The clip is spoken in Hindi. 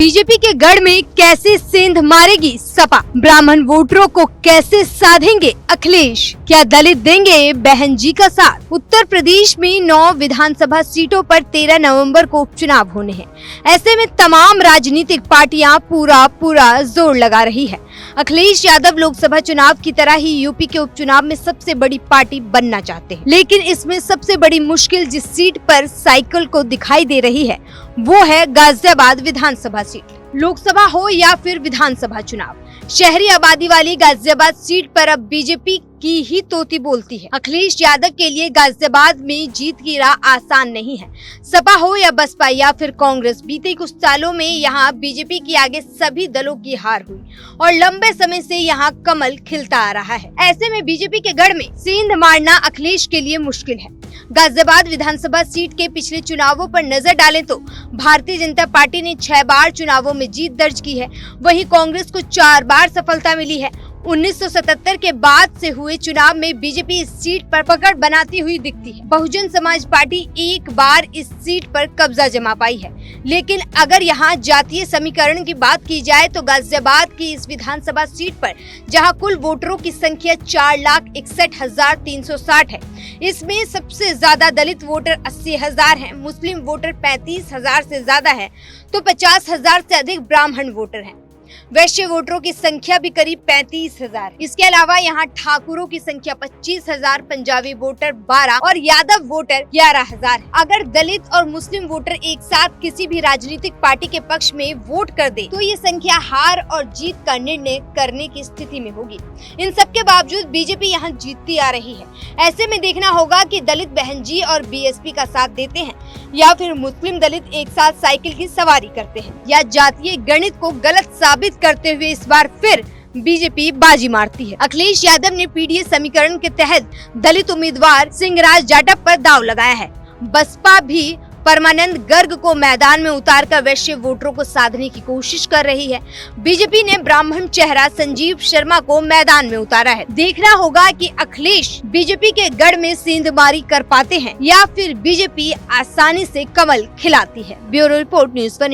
बीजेपी के गढ़ में कैसे सेंध मारेगी सपा, ब्राह्मण वोटरों को कैसे साधेंगे अखिलेश, क्या दलित देंगे बहन जी का साथ। उत्तर प्रदेश में 9 विधानसभा सीटों पर 13 नवंबर को उपचुनाव होने हैं। ऐसे में तमाम राजनीतिक पार्टियां पूरा जोर लगा रही है। अखिलेश यादव लोकसभा चुनाव की तरह ही यूपी के उपचुनाव में सबसे बड़ी पार्टी बनना चाहते हैं, लेकिन इसमें सबसे बड़ी मुश्किल जिस सीट पर साइकिल को दिखाई दे रही है वो है गाजियाबाद विधानसभा सीट। लोकसभा हो या फिर विधानसभा चुनाव, शहरी आबादी वाली गाजियाबाद सीट पर अब बीजेपी की ही तोती बोलती है। अखिलेश यादव के लिए गाजियाबाद में जीत की राह आसान नहीं है। सपा हो या बसपा या फिर कांग्रेस, बीते कुछ सालों में यहाँ बीजेपी के आगे सभी दलों की हार हुई और लंबे समय से यहाँ कमल खिलता आ रहा है। ऐसे में बीजेपी के गढ़ में सेंध मारना अखिलेश के लिए मुश्किल है। गाजियाबाद विधानसभा सीट के पिछले चुनावों पर नजर डालें तो भारतीय जनता पार्टी ने 6 बार चुनावों में जीत दर्ज की है, वहीं कांग्रेस को 4 बार सफलता मिली है। 1977 के बाद से हुए चुनाव में बीजेपी इस सीट पर पकड़ बनाती हुई दिखती है। बहुजन समाज पार्टी एक बार इस सीट पर कब्जा जमा पाई है, लेकिन अगर यहाँ जातीय समीकरण की बात की जाए तो गाजियाबाद की इस विधानसभा सीट पर जहाँ कुल वोटरों की संख्या 4,61,360 है, इसमें सबसे ज्यादा दलित वोटर 80,000 है, मुस्लिम वोटर 35,000 से ज्यादा है, तो 50,000 से अधिक ब्राह्मण वोटर हैं। वैश्य वोटरों की संख्या भी करीब 35,000। इसके अलावा यहाँ ठाकुरों की संख्या 25,000, पंजाबी वोटर 12 और यादव वोटर 11,000। अगर दलित और मुस्लिम वोटर एक साथ किसी भी राजनीतिक पार्टी के पक्ष में वोट कर दे तो ये संख्या हार और जीत का निर्णय करने की स्थिति में होगी। इन सब के बावजूद बीजेपी यहाँ जीतती आ रही है। ऐसे में देखना होगा कि दलित बहन जी और बीएसपी का साथ देते हैं या फिर मुस्लिम दलित एक साथ साइकिल की सवारी करते हैं, या जातीय गणित को गलत साबित करते हुए इस बार फिर बीजेपी बाजी मारती है। अखिलेश यादव ने पीडीए समीकरण के तहत दलित उम्मीदवार सिंहराज जाटव पर दांव लगाया है। बसपा भी परमानंद गर्ग को मैदान में उतारकर वैश्य वोटरों को साधने की कोशिश कर रही है। बीजेपी ने ब्राह्मण चेहरा संजीव शर्मा को मैदान में उतारा है। देखना होगा कि अखिलेश बीजेपी के गढ़ में सेंधमारी कर पाते हैं या फिर बीजेपी आसानी से कमल खिलाती है। Bureau report, news 1।